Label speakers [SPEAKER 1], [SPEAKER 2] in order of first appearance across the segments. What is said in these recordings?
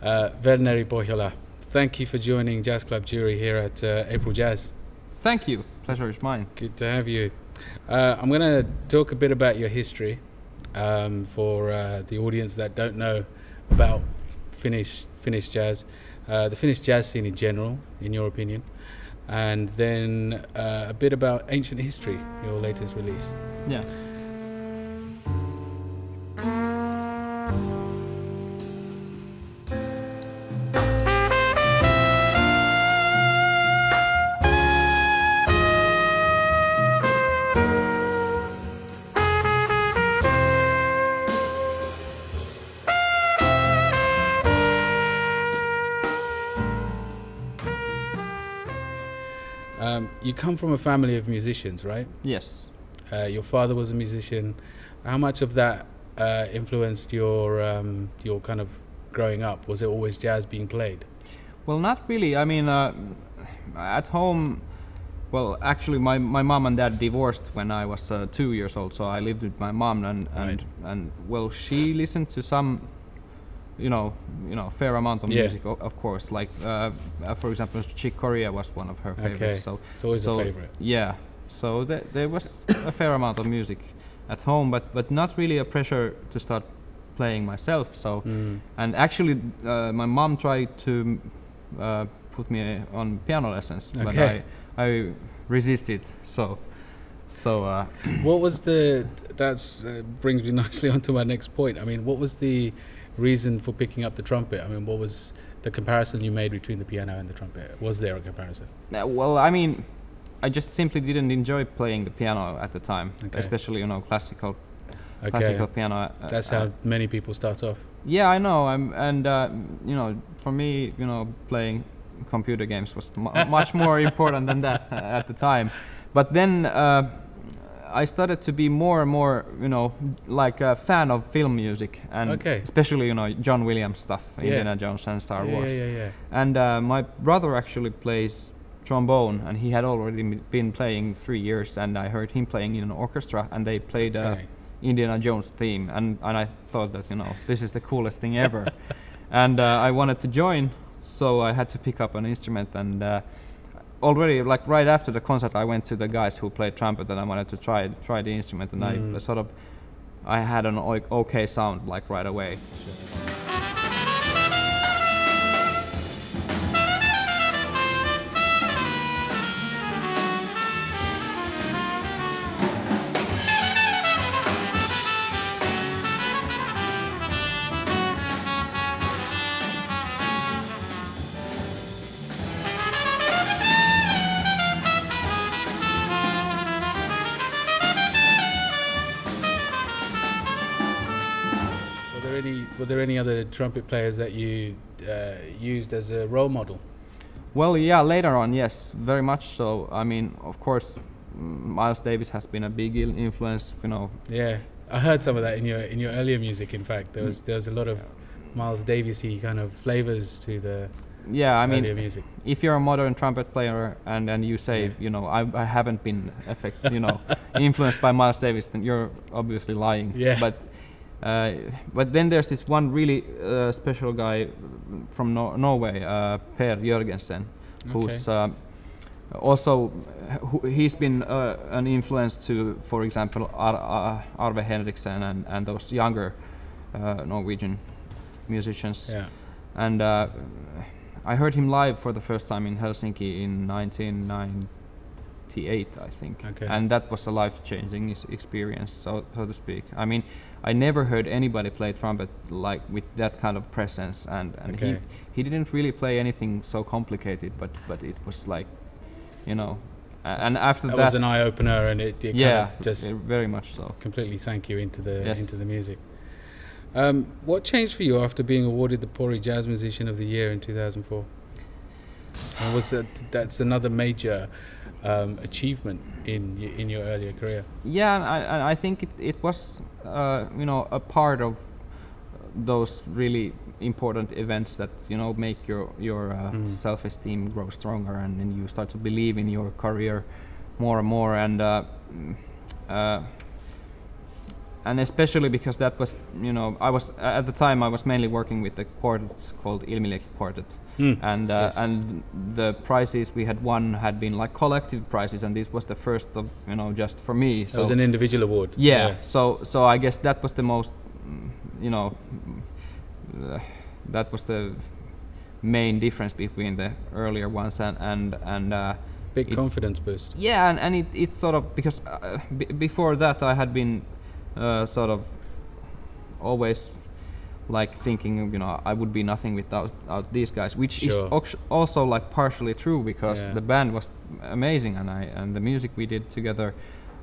[SPEAKER 1] Verneri Pohjola, thank you for joining Jazz Club Jury here at April Jazz.
[SPEAKER 2] Thank you. Pleasure is mine.
[SPEAKER 1] Good to have you. I'm going to talk a bit about your history for the audience that don't know about Finnish jazz, the Finnish jazz scene in general, in your opinion, and then a bit about Ancient History, your latest release.
[SPEAKER 2] Yeah.
[SPEAKER 1] You come from a family of musicians, right?
[SPEAKER 2] Yes.
[SPEAKER 1] Your father was a musician. How much of that influenced your kind of growing up? Was it always jazz being played?
[SPEAKER 2] Well, not really. I mean, at home, well, actually, my mom and dad divorced when I was 2 years old, so I lived with my mom, and well, she listened to some, fair amount of music, of course. Like, for example, Chick Corea was one of her favorites.
[SPEAKER 1] Okay.
[SPEAKER 2] So
[SPEAKER 1] it's always a favorite.
[SPEAKER 2] Yeah. So there was a fair amount of music at home, but not really a pressure to start playing myself. So, and actually, my mom tried to put me on piano lessons, but I resisted. So.
[SPEAKER 1] What was brings me nicely onto my next point. I mean, what was the reason for picking up the trumpet? I mean, what was the comparison you made between the piano and the trumpet? Was there a comparison?
[SPEAKER 2] Well, I mean, I just simply didn't enjoy playing the piano at the time, especially classical piano.
[SPEAKER 1] That's how many people start off.
[SPEAKER 2] Yeah, I know. For me, playing computer games was much more important than that at the time. But then I started to be more and more, like a fan of film music, and especially, John Williams stuff, Indiana Jones and Star Wars.
[SPEAKER 1] Yeah.
[SPEAKER 2] And my brother actually plays trombone, and he had already been playing 3 years, and I heard him playing in an orchestra, and they played Indiana Jones theme, and I thought that, this is the coolest thing ever. And I wanted to join, so I had to pick up an instrument, and already, like right after the concert, I went to the guys who played trumpet, and I wanted to try the instrument, and I had an okay sound like right away.
[SPEAKER 1] Were there any other trumpet players that you used as a role model?
[SPEAKER 2] Well, yeah, later on, yes, very much so. I mean, of course, Miles Davis has been a big influence,
[SPEAKER 1] Yeah, I heard some of that in your earlier music. In fact, there was a lot of Miles Davis-y kind of flavors to the earlier music.
[SPEAKER 2] If you're a modern trumpet player and you say, I haven't been influenced by Miles Davis, then you're obviously lying.
[SPEAKER 1] Yeah.
[SPEAKER 2] But then there's this one really special guy from Norway, Per Jørgensen, who's also he's been an influence to, for example, Arve Henriksen and those younger Norwegian musicians.
[SPEAKER 1] Yeah.
[SPEAKER 2] And I heard him live for the first time in Helsinki in 1998, I think. And that was a life-changing experience, so to speak. I mean, I never heard anybody play trumpet like with that kind of presence, and he didn't really play anything so complicated, but it was like, and after that
[SPEAKER 1] was an eye opener, and it kind of just
[SPEAKER 2] very much so
[SPEAKER 1] completely sank you into the music. What changed for you after being awarded the Pori Jazz Musician of the Year in 2004? And that's another major achievement in your earlier career?
[SPEAKER 2] Yeah, and I think it was a part of those really important events that make your self-esteem grow stronger, and then you start to believe in your career more and more. And and especially because that was, you know, I was at the time I was mainly working with a quartet called Ilmileki Quartet, and
[SPEAKER 1] Yes.
[SPEAKER 2] and the prizes we had won had been like collective prizes, and this was the first of, you know, just for me.
[SPEAKER 1] It was an individual award.
[SPEAKER 2] Yeah. So I guess that was the most, you know, that was the main difference between the earlier ones and
[SPEAKER 1] Big confidence boost.
[SPEAKER 2] yeah, and it's sort of because before that I had been sort of always like thinking, you know, I would be nothing without these guys, which is also like partially true, because the band was amazing, and the music we did together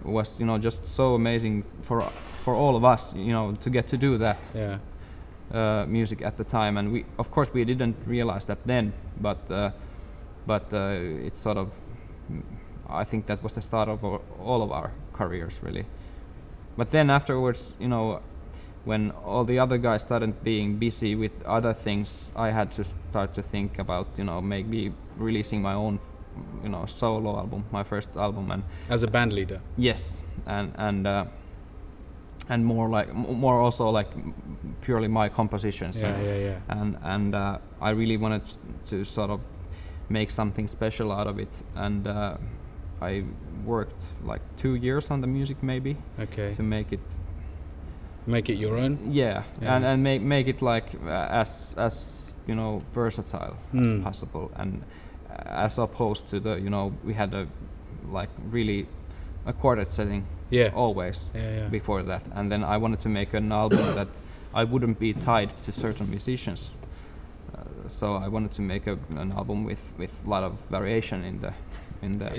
[SPEAKER 2] was, you know, just so amazing for all of us, you know, to get to do that music at the time. And we, of course, we didn't realize that then, but it's sort of, I think that was the start of all of our careers, really. But then afterwards, you know, when all the other guys started being busy with other things, I had to start to think about, you know, maybe releasing my own, you know, solo album, my first album. And
[SPEAKER 1] as a band leader.
[SPEAKER 2] Yes, and more also like purely my compositions. And I really wanted to sort of make something special out of it, and I worked like 2 years on the music maybe to make it your own. And make it like as you know, versatile as possible, and as opposed to the, you know, we had a like really a quartet setting always before that, and then I wanted to make an album that I wouldn't be tied to certain musicians. So I wanted to make an album with a lot of variation in the.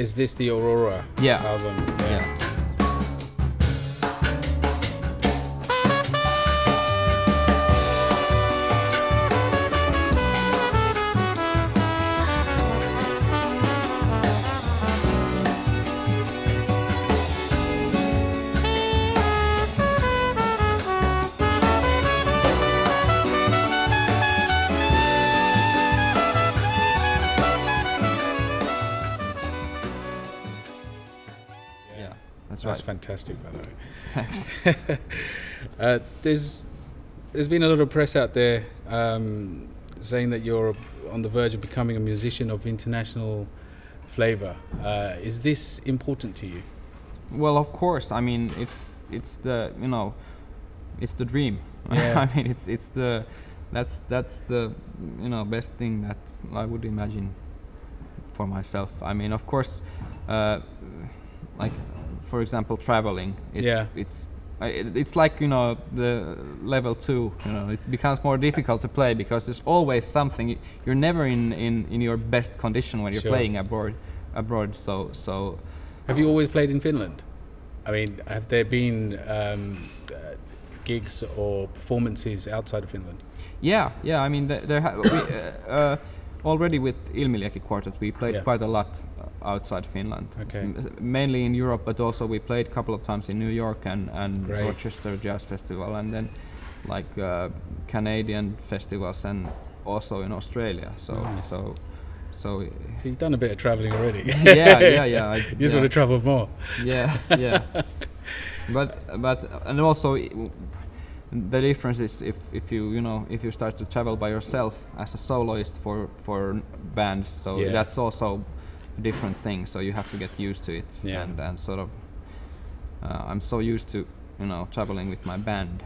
[SPEAKER 1] Is this the Aurora album?
[SPEAKER 2] Yeah.
[SPEAKER 1] That's fantastic, by the way.
[SPEAKER 2] Thanks.
[SPEAKER 1] There's been a lot of press out there saying that you're on the verge of becoming a musician of international flavor. Is this important to you?
[SPEAKER 2] Well, of course. I mean, it's the, you know, it's the dream. I mean, it's the that's the, you know, best thing that I would imagine for myself. I mean, of course, like, for example, traveling. It's like, you know, the level 2. You know, it becomes more difficult to play because there's always something. You're never in your best condition when you're playing abroad. So.
[SPEAKER 1] Have you always played in Finland? I mean, have there been gigs or performances outside of Finland? Yeah.
[SPEAKER 2] I mean, already with Ilmileki Quartet, we played quite a lot outside Finland. Mainly in Europe, but also we played a couple of times in New York and Rochester Jazz Festival, and then like Canadian festivals, and also in Australia. So
[SPEAKER 1] you've done a bit of traveling already.
[SPEAKER 2] Yeah.
[SPEAKER 1] You just want to travel more.
[SPEAKER 2] Yeah. But and also the difference is if you start to travel by yourself as a soloist for bands, so that's also a different thing. So you have to get used to it, and sort of I'm so used to, you know, traveling with my band.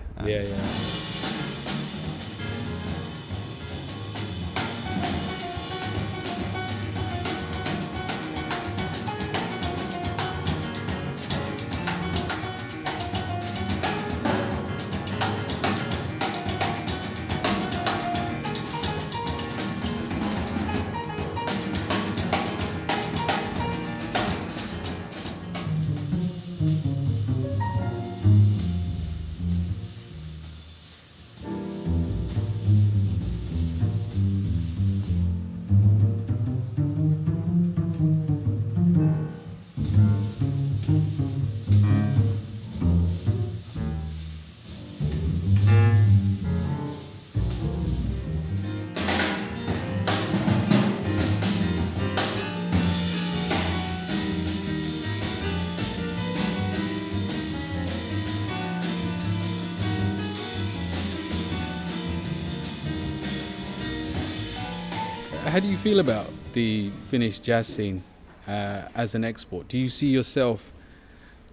[SPEAKER 1] how do you feel about the Finnish jazz scene as an export? Do you see yourself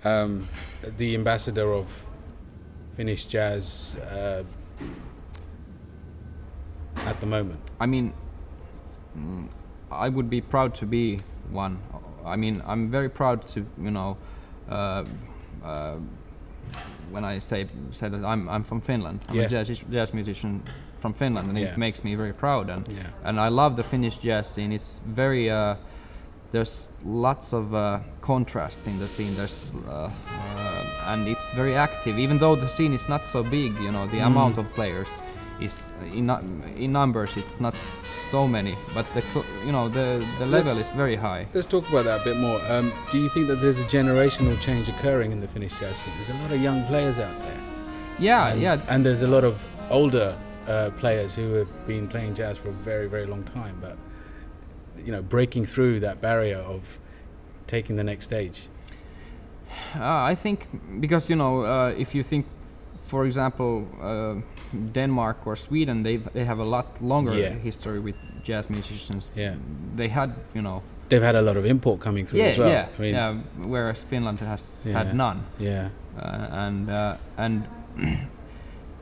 [SPEAKER 1] the ambassador of Finnish jazz at the moment?
[SPEAKER 2] I mean, I would be proud to be one. I mean, I'm very proud to, you know, when I say that I'm from Finland. I'm a jazz musician from Finland, and it makes me very proud. And I love the Finnish jazz scene. It's very there's lots of contrast in the scene. There's and it's very active. Even though the scene is not so big, you know, the amount of players is in numbers. It's not so many, but the level is very high.
[SPEAKER 1] Let's talk about that a bit more. Do you think that there's a generational change occurring in the Finnish jazz scene? There's a lot of young players out there.
[SPEAKER 2] Yeah.
[SPEAKER 1] And there's a lot of older players who have been playing jazz for a very, very long time, but you know, breaking through that barrier of taking the next stage.
[SPEAKER 2] I think because, you know, if you think, for example, Denmark or Sweden, they have a lot longer history with jazz musicians.
[SPEAKER 1] Yeah,
[SPEAKER 2] they had, you know,
[SPEAKER 1] they've had a lot of import coming through as well.
[SPEAKER 2] Yeah, I mean, whereas Finland has had none.
[SPEAKER 1] Yeah,
[SPEAKER 2] and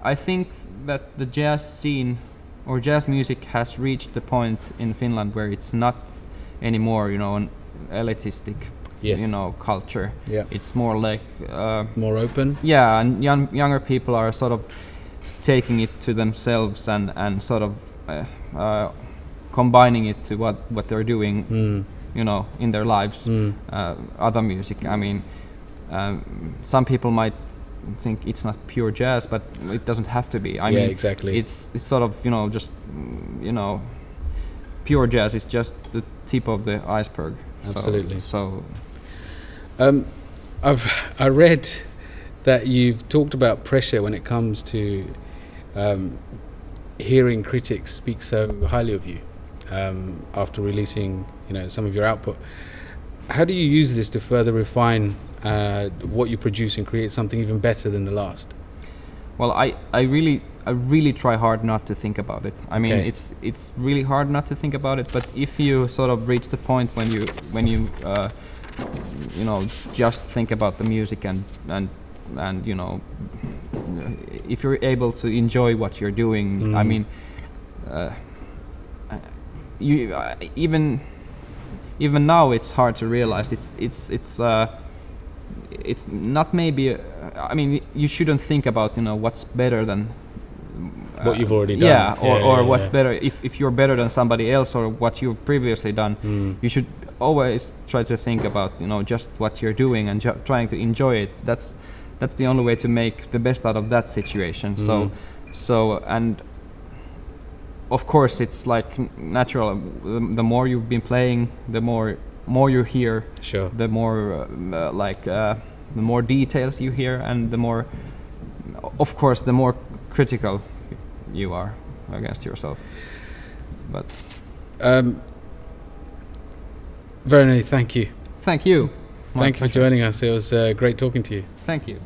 [SPEAKER 2] I think that the jazz scene or jazz music has reached the point in Finland where it's not anymore, you know, an elitistic, you know, culture.
[SPEAKER 1] Yeah,
[SPEAKER 2] it's more like
[SPEAKER 1] more open.
[SPEAKER 2] Yeah, and younger people are sort of taking it to themselves and sort of combining it to what they're doing, you know, in their lives. Other music. I mean, some people might think it's not pure jazz, but it doesn't have to be. I mean,
[SPEAKER 1] exactly.
[SPEAKER 2] It's sort of, you know, just, you know, pure jazz is just the tip of the iceberg.
[SPEAKER 1] Absolutely.
[SPEAKER 2] So
[SPEAKER 1] I read that you've talked about pressure when it comes to hearing critics speak so highly of you after releasing, you know, some of your output. How do you use this to further refine what you produce and create something even better than the last?
[SPEAKER 2] Well, I really try hard not to think about it. I mean, it's really hard not to think about it. But if you sort of reach the point when you you know, just think about the music and you know, if you're able to enjoy what you're doing, I mean, you even now it's hard to realize it's not maybe. I mean, you shouldn't think about, you know, what's better than
[SPEAKER 1] what you've already done.
[SPEAKER 2] Yeah, or what's better if you're better than somebody else or what you've previously done. You should always try to think about, you know, just what you're doing and trying to enjoy it. That's the only way to make the best out of that situation. So and of course it's like natural. The more you've been playing, the more you hear.
[SPEAKER 1] Sure.
[SPEAKER 2] The more the more details you hear, and the more, of course, the more critical you are against yourself. But
[SPEAKER 1] Verneri, thank you.
[SPEAKER 2] Thank you.
[SPEAKER 1] Thank you for joining us. It was great talking to you.
[SPEAKER 2] Thank you.